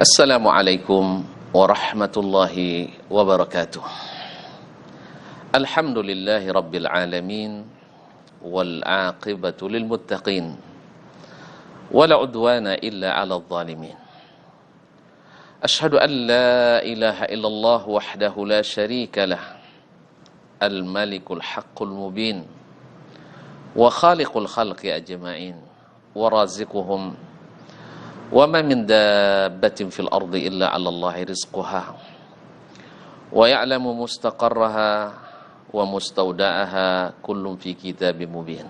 Assalamualaikum warahmatullahi wabarakatuh. Alhamdulillahi rabbil alamin wal aqibatu lil muttaqin wala udwana illa 'alal zalimin. Ashhadu an la ilaha illallah wahdahu la syarika lah, al malikul haqqul mubin wa khaliqul khalqi ajma'in wa raziquhum wa ma min dabbatin fil ardi illa 'ala Allahi rizquha wa ya'lamu mustaqarraha wa mustawda'aha kullun fi kitabim mubin.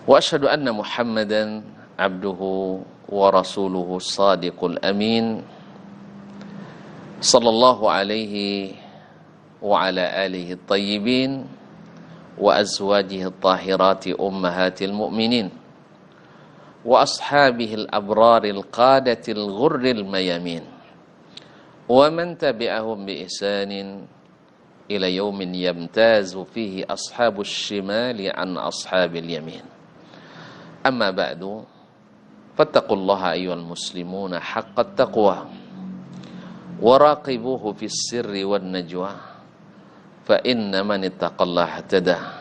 Wa asyhadu anna Muhammadan 'abduhu wa rasuluhu shadiqul amin sallallahu alaihi wa ala alihi at-tayyibin wa azwajihi at-tahirati ummahatil mu'minin wa ashabihil abraril qadatil ghurril mayamin wa man tabi'ahum bi ihsanin ila yaumin yamtazu fihi ashabus shimali an ashabil yamin. Amma ba'du, fattaqullaha ayyuhal muslimuna haqqat taqwa wa raqibuhu fis sirri wan najwa fa inna man ittaqallaha ihtada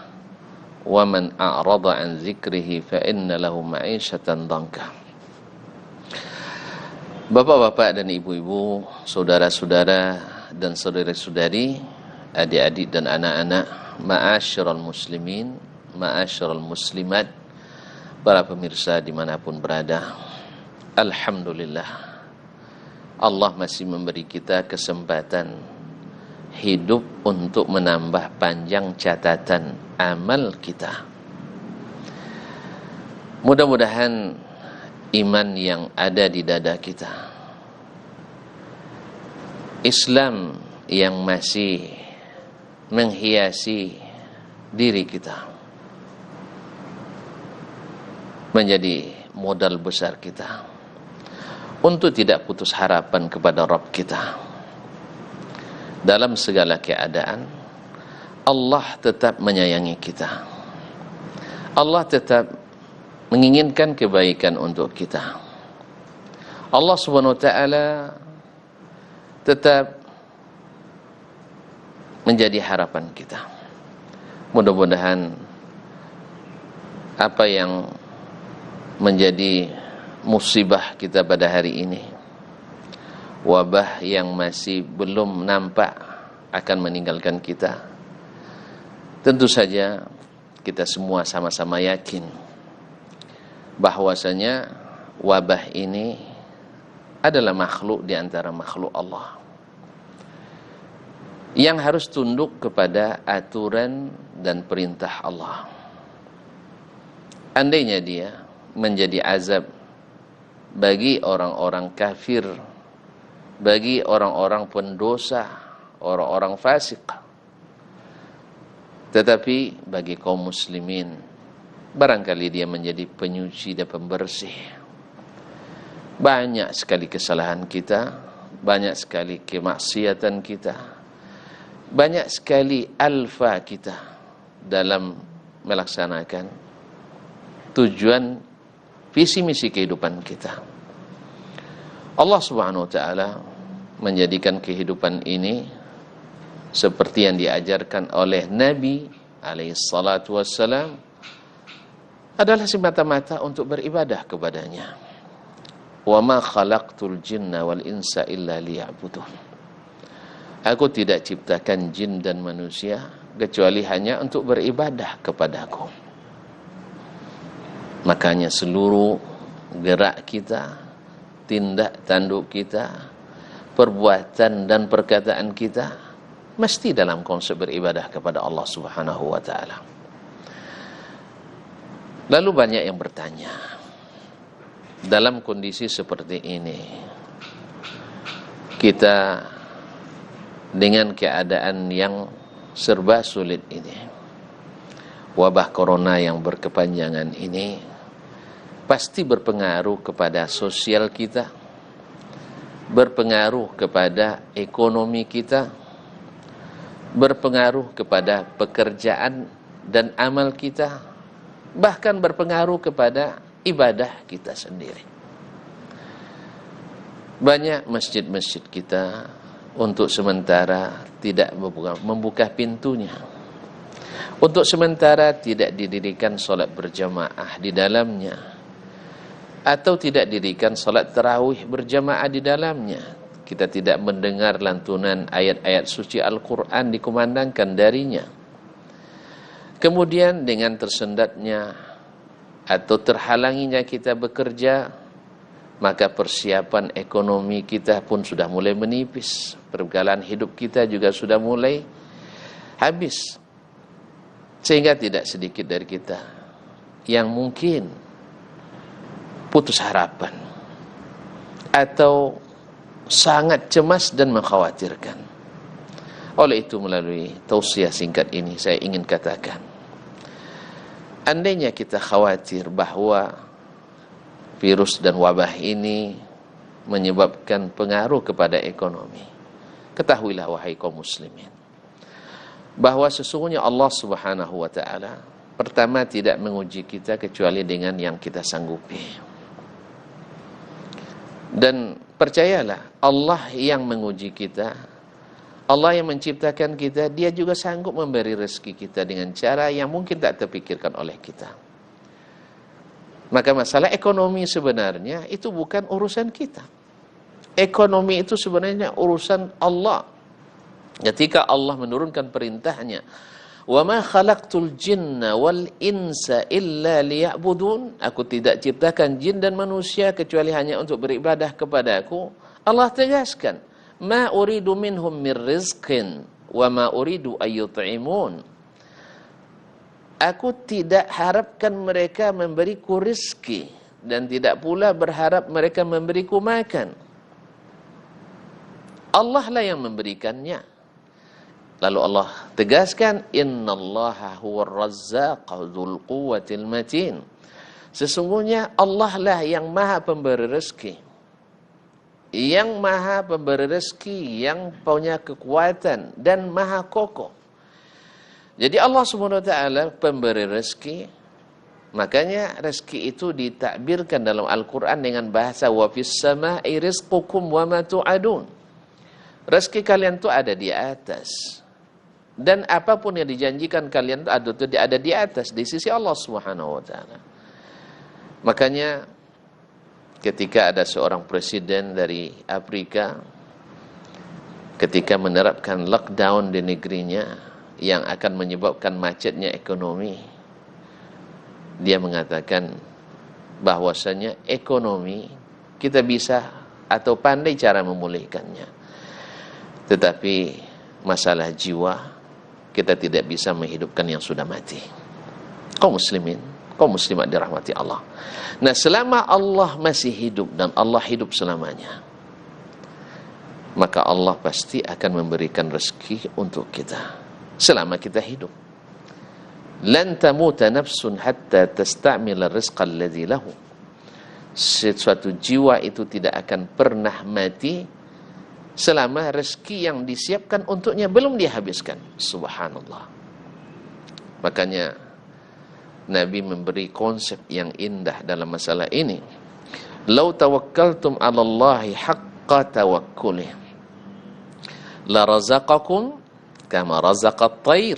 wa man a'rada an dzikrihi fa inna lahu ma'isyatan dhanka. Bapak-bapak dan ibu-ibu, saudara-saudara dan saudari-saudari, adik-adik dan anak-anak, ma'asyiral muslimin, ma'asyiral muslimat, para pemirsa dimanapun berada, alhamdulillah Allah masih memberi kita kesempatan hidup untuk menambah panjang catatan amal kita. Mudah-mudahan iman yang ada di dada kita, Islam yang masih menghiasi diri kita, menjadi modal besar kita untuk tidak putus harapan kepada Rabb kita. Dalam segala keadaan, Allah tetap menyayangi kita. Allah tetap menginginkan kebaikan untuk kita. Allah Subhanahu wa taala tetap menjadi harapan kita. Mudah-mudahan apa yang menjadi musibah kita pada hari ini, wabah yang masih belum nampak akan meninggalkan kita, tentu saja kita semua sama-sama yakin bahwasanya wabah ini adalah makhluk di antara makhluk Allah yang harus tunduk kepada aturan dan perintah Allah. Andainya dia menjadi azab bagi orang-orang kafir, bagi orang-orang pendosa, orang-orang fasik, tetapi bagi kaum muslimin barangkali dia menjadi penyuci dan pembersih. Banyak sekali kesalahan kita, banyak sekali kemaksiatan kita, banyak sekali alfa kita dalam melaksanakan tujuan visi misi kehidupan kita. Allah Subhanahu wa taala menjadikan kehidupan ini seperti yang diajarkan oleh Nabi alaihi salatu wassalam adalah semata-mata untuk beribadah kepadanya. Wa ma khalaqtul jinna wal insa illa liya'budun. Aku tidak ciptakan jin dan manusia kecuali hanya untuk beribadah kepadaku. Makanya seluruh gerak kita, tindak tanduk kita, perbuatan dan perkataan kita mesti dalam konsep beribadah kepada Allah Subhanahu wa taala. Lalu banyak yang bertanya, dalam kondisi seperti ini, kita dengan keadaan yang serba sulit ini, wabah corona yang berkepanjangan ini pasti berpengaruh kepada sosial kita, berpengaruh kepada ekonomi kita, berpengaruh kepada pekerjaan dan amal kita, bahkan berpengaruh kepada ibadah kita sendiri. Banyak masjid-masjid kita untuk sementara tidak membuka pintunya. Untuk sementara tidak didirikan solat berjamaah di dalamnya, atau tidak didirikan solat tarawih berjamaah di dalamnya. Kita tidak mendengar lantunan ayat-ayat suci Al-Quran dikumandangkan darinya. Kemudian dengan tersendatnya atau terhalanginya kita bekerja, maka persiapan ekonomi kita pun sudah mulai menipis. Pergaulan hidup kita juga sudah mulai habis. Sehingga tidak sedikit dari kita yang mungkin putus harapan atau sangat cemas dan mengkhawatirkan. Oleh itu, melalui tausiah singkat ini saya ingin katakan, andainya kita khawatir bahwa virus dan wabah ini menyebabkan pengaruh kepada ekonomi, ketahuilah wahai kaum muslimin, bahwa sesungguhnya Allah Subhanahu wa ta'ala pertama tidak menguji kita kecuali dengan yang kita sanggupi. Dan percayalah, Allah yang menguji kita, Allah yang menciptakan kita, Dia juga sanggup memberi rezeki kita dengan cara yang mungkin tak terpikirkan oleh kita. Maka masalah ekonomi sebenarnya itu bukan urusan kita. Ekonomi itu sebenarnya urusan Allah. Ketika Allah menurunkan perintahnya, "Wa ma khalaqtul jinna wal insa illa liya'budun." Aku tidak ciptakan jin dan manusia kecuali hanya untuk beribadah kepadaku. Allah tegaskan, "Ma uridu minhum mir rizqin wa ma uridu ayyut'imun." Aku tidak harapkan mereka memberiku rezeki dan tidak pula berharap mereka memberiku makan. Allah lah yang memberikannya. Lalu Allah tegaskan, "Innallaha huwar razzaqu dzul quwwatil matin." Sesungguhnya Allah lah yang maha pemberi rezeki, yang maha pemberi rezeki, yang punya kekuatan dan maha kokoh. Jadi Allah Subhanahu wa ta'ala pemberi rezeki. Makanya rezeki itu ditakbirkan dalam Al-Quran dengan bahasa wa fis sama'i rizqukum wa ma tu'adun. Rezeki kalian itu ada di atas. Dan apapun yang dijanjikan kalian itu ada di atas, di sisi Allah Subhanahu wa ta'ala. Makanya ketika ada seorang presiden dari Afrika, ketika menerapkan lockdown di negerinya yang akan menyebabkan macetnya ekonomi, dia mengatakan bahwasanya ekonomi kita bisa atau pandai cara memulihkannya, tetapi masalah jiwa kita tidak bisa menghidupkan yang sudah mati. Kaum muslimin, kaum muslimat dirahmati Allah. Nah, selama Allah masih hidup dan Allah hidup selamanya, maka Allah pasti akan memberikan rezeki untuk kita selama kita hidup. Lan tamuta nafsun hatta tasta'mila rizqa alladhi lahu. Suatu jiwa itu tidak akan pernah mati selama rezeki yang disiapkan untuknya belum dihabiskan. Subhanallah. Makanya Nabi memberi konsep yang indah dalam masalah ini. Lau tawakkaltum 'ala Allahi haqqa tawakkulih la razaqakum kama razaqat tayr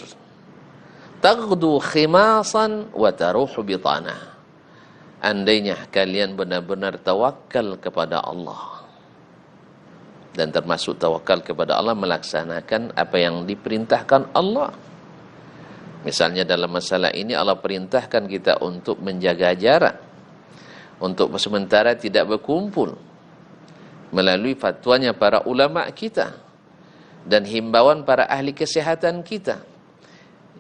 taghdu khimasan wa taruhu bitana. Andainya kalian benar-benar tawakal kepada Allah, dan termasuk tawakal kepada Allah melaksanakan apa yang diperintahkan Allah. Misalnya dalam masalah ini Allah perintahkan kita untuk menjaga jarak, untuk sementara tidak berkumpul, melalui fatwanya para ulama kita dan himbauan para ahli kesehatan kita,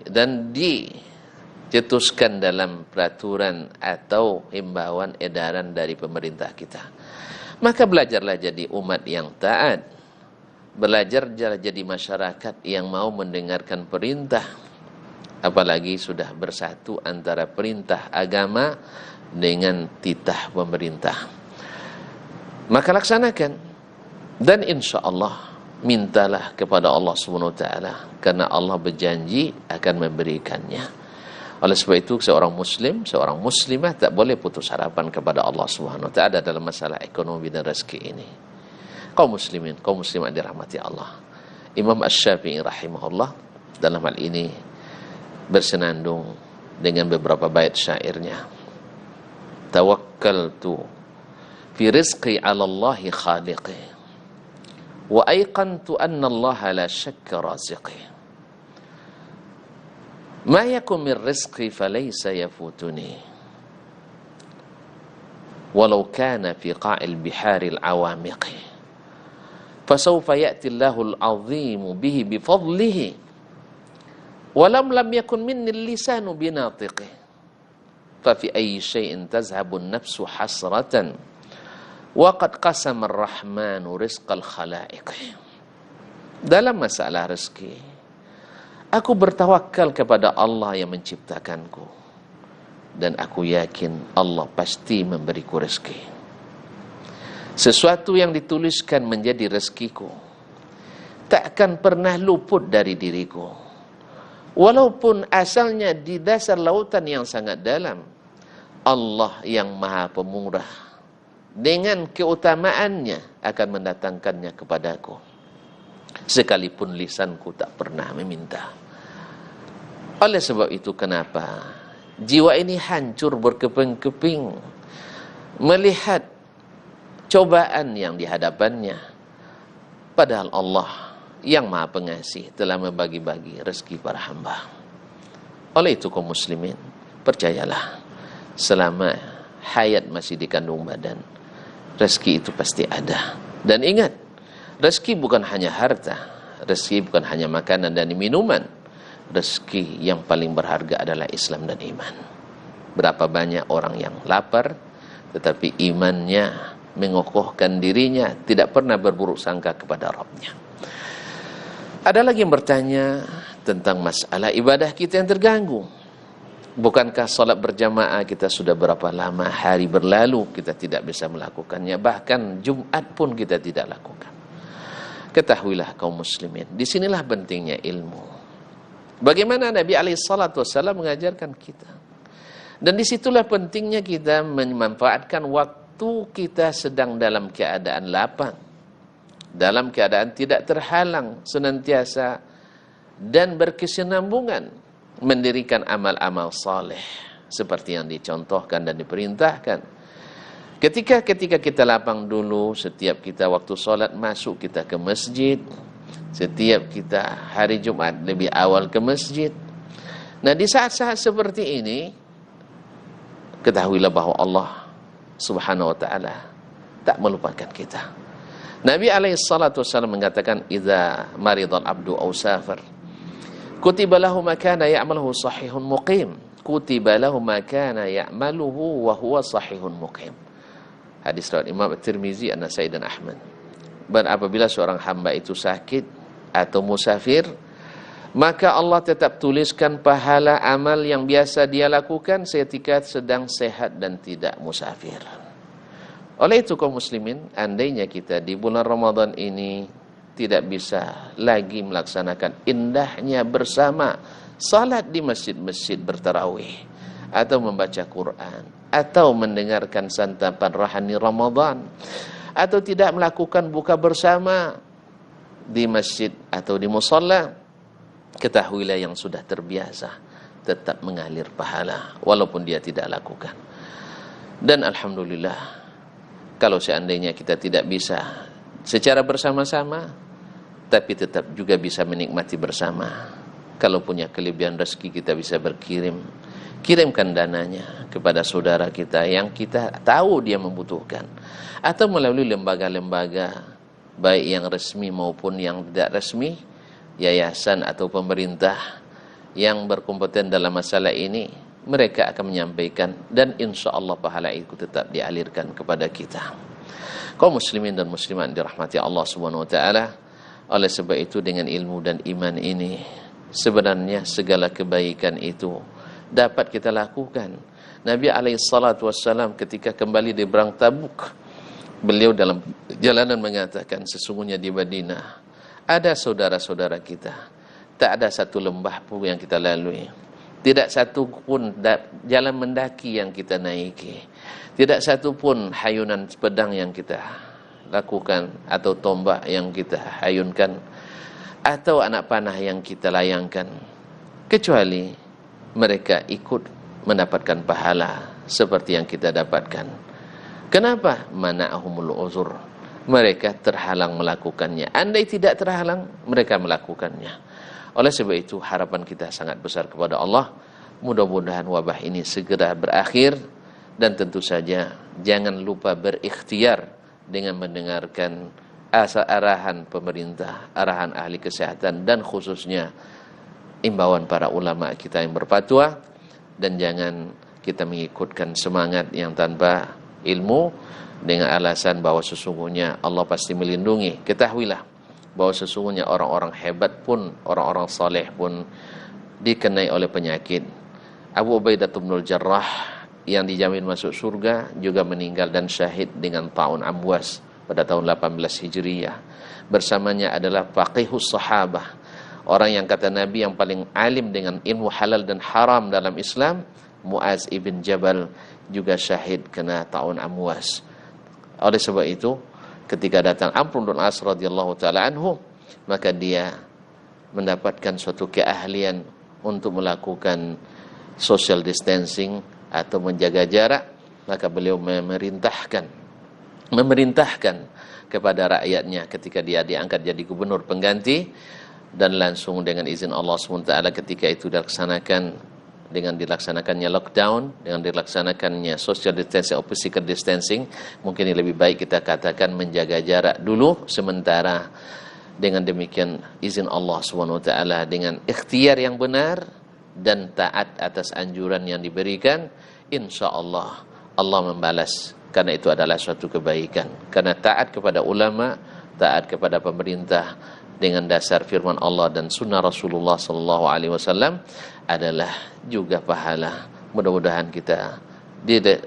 dan dicetuskan dalam peraturan atau himbauan edaran dari pemerintah kita. Maka belajarlah jadi umat yang taat, belajarlah jadi masyarakat yang mau mendengarkan perintah, apalagi sudah bersatu antara perintah agama dengan titah pemerintah. Maka laksanakan, dan insya Allah mintalah kepada Allah Subhanahu wa ta'ala, karena Allah berjanji akan memberikannya. Oleh sebab itu, seorang muslim, seorang muslimah tak boleh putus harapan kepada Allah Subhanahu wa ta'ala dalam masalah ekonomi dan rezeki ini. Kaum muslimin, kaum muslimat dirahmati Allah. Imam Asy-Syafi'i rahimahullah dalam hal ini bersenandung dengan beberapa bait syairnya. Tawakkaltu fi rizqi 'ala Allahi khaliqi wa ayqantu anna Allaha la syakka raziqi. Ma yakun min rizqi falaysa yafutuni walau kana fi qa'il biharil awamiqi. Fasawfa ya'ti Allahul 'azimu bihi bifadlihi walam lam yakun minni lisanu binatiqi. Fa fi ayyi syai'in tazhabu an-nafsu hasratan wa qad qasama ar-rahmanu rizqal khalaiqi. Dalam masalah rezeki, aku bertawakal kepada Allah yang menciptakanku, dan aku yakin Allah pasti memberiku rezeki. Sesuatu yang dituliskan menjadi rezekiku tak akan pernah luput dari diriku. Walaupun asalnya di dasar lautan yang sangat dalam, Allah yang Maha Pemurah dengan keutamaannya akan mendatangkannya kepadaku, sekalipun lisanku tak pernah meminta. Oleh sebab itu, kenapa jiwa ini hancur berkeping-keping melihat cobaan yang dihadapannya, padahal Allah yang Maha Pengasih telah membagi-bagi rezeki para hamba. Oleh itu, kaum muslimin, percayalah, selama hayat masih di kandung badan, rezeki itu pasti ada. Dan ingat, rezeki bukan hanya harta, rezeki bukan hanya makanan dan minuman. Rezeki yang paling berharga adalah Islam dan iman. Berapa banyak orang yang lapar, tetapi imannya mengokohkan dirinya, tidak pernah berburuk sangka kepada Rabbnya. Ada lagi yang bertanya tentang masalah ibadah kita yang terganggu. Bukankah salat berjamaah kita sudah berapa lama hari berlalu kita tidak bisa melakukannya, bahkan Jumat pun kita tidak lakukan. Ketahuilah kaum muslimin, disinilah pentingnya ilmu. Bagaimana Nabi SAW mengajarkan kita. Dan disitulah pentingnya kita memanfaatkan waktu kita sedang dalam keadaan lapang, dalam keadaan tidak terhalang, senantiasa dan berkesinambungan mendirikan amal-amal saleh seperti yang dicontohkan dan diperintahkan. Ketika kita lapang dulu, setiap kita waktu sholat masuk kita ke masjid, setiap kita hari Jumat lebih awal ke masjid. Nah, di saat-saat seperti ini, ketahuilah bahwa Allah Subhanahu wa ta'ala tak melupakan kita. Nabi SAW mengatakan, "Idza maridal abdu aw safar, kutiba lahu ma kana ya'maluhu sahihun muqim, kutiba lahu ma kana ya'maluhu wa huwa sahihun muqim." Hadis riwayat Imam At-Tirmizi, An-Nasai dan Ahmad. Dan apabila seorang hamba itu sakit atau musafir, maka Allah tetap tuliskan pahala amal yang biasa dia lakukan ketika sedang sehat dan tidak musafir. Oleh itu, kaum muslimin, andainya kita di bulan Ramadan ini tidak bisa lagi melaksanakan indahnya bersama salat di masjid-masjid bertarawih, atau membaca Quran, atau mendengarkan santapan rohani Ramadan, atau tidak melakukan buka bersama di masjid atau di musalla, ketahuilah yang sudah terbiasa tetap mengalir pahala walaupun dia tidak lakukan. Dan alhamdulillah, kalau seandainya kita tidak bisa secara bersama-sama, tapi tetap juga bisa menikmati bersama. Kalau punya kelebihan rezeki, kita bisa kirimkan dananya kepada saudara kita yang kita tahu dia membutuhkan, atau melalui lembaga-lembaga baik yang resmi maupun yang tidak resmi, yayasan atau pemerintah yang berkompeten dalam masalah ini, mereka akan menyampaikan, dan insya Allah pahala itu tetap dialirkan kepada kita. Kaum muslimin dan muslimat dirahmati Allah Subhanahu wa ta'ala. Oleh sebab itu, dengan ilmu dan iman ini, sebenarnya segala kebaikan itu dapat kita lakukan. Nabi SAW ketika kembali dari perang Tabuk, beliau dalam jalanan mengatakan, sesungguhnya di Madinah ada saudara-saudara kita, tak ada satu lembah pun yang kita lalui, tidak satu pun jalan mendaki yang kita naiki, tidak satu pun hayunan pedang yang kita lakukan, atau tombak yang kita hayunkan, atau anak panah yang kita layangkan, kecuali mereka ikut mendapatkan pahala seperti yang kita dapatkan. Kenapa? Mana'ahumul uzur. Mereka terhalang melakukannya. Andai tidak terhalang, mereka melakukannya. Oleh sebab itu, harapan kita sangat besar kepada Allah. Mudah-mudahan wabah ini segera berakhir. Dan tentu saja, jangan lupa berikhtiar dengan mendengarkan arahan pemerintah, arahan ahli kesehatan, dan khususnya imbauan para ulama kita yang berfatwa. Dan jangan kita mengikutkan semangat yang tanpa ilmu dengan alasan bahwa sesungguhnya Allah pasti melindungi. Ketahuilah bahwa sesungguhnya orang-orang hebat pun, orang-orang saleh pun dikenai oleh penyakit. Abu Ubaidah bin Jarrah yang dijamin masuk surga juga meninggal dan syahid dengan ta'un Amwas pada tahun 18 Hijriyah. Bersamanya adalah faqihus sahabah, orang yang kata Nabi yang paling alim dengan ilmu halal dan haram dalam Islam, Muaz ibn Jabal, juga syahid kena ta'un Amwas. Oleh sebab itu, ketika datang Amr bin As radhiyallahu taala anhu, maka dia mendapatkan suatu keahlian untuk melakukan social distancing atau menjaga jarak, maka beliau memerintahkan kepada rakyatnya ketika dia diangkat jadi gubernur pengganti, dan langsung dengan izin Allah SWT ketika itu dilaksanakannya lockdown, dengan dilaksanakannya social distancing atau physical distancing, mungkin ini lebih baik kita katakan menjaga jarak dulu sementara. Dengan demikian izin Allah SWT, dengan ikhtiar yang benar dan taat atas anjuran yang diberikan, insya Allah Allah membalas, karena itu adalah suatu kebaikan. Karena taat kepada ulama, taat kepada pemerintah dengan dasar firman Allah dan sunnah Rasulullah SAW adalah juga pahala. Mudah-mudahan kita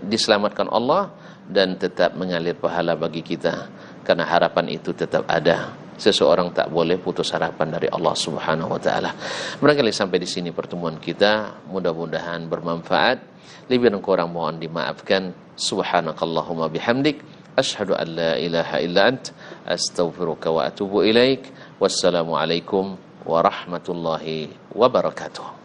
diselamatkan Allah dan tetap mengalir pahala bagi kita, karena harapan itu tetap ada. Seseorang tak boleh putus harapan dari Allah Subhanahu wa taala. Barangkali sampai di sini pertemuan kita, mudah-mudahan bermanfaat. Lebih dan kurang mohon dimaafkan. Subhanakallahumma bihamdik, asyhadu an la ilaha illa ant, astaghfiruka wa atubu ilaik. Wassalamualaikum warahmatullahi wabarakatuh.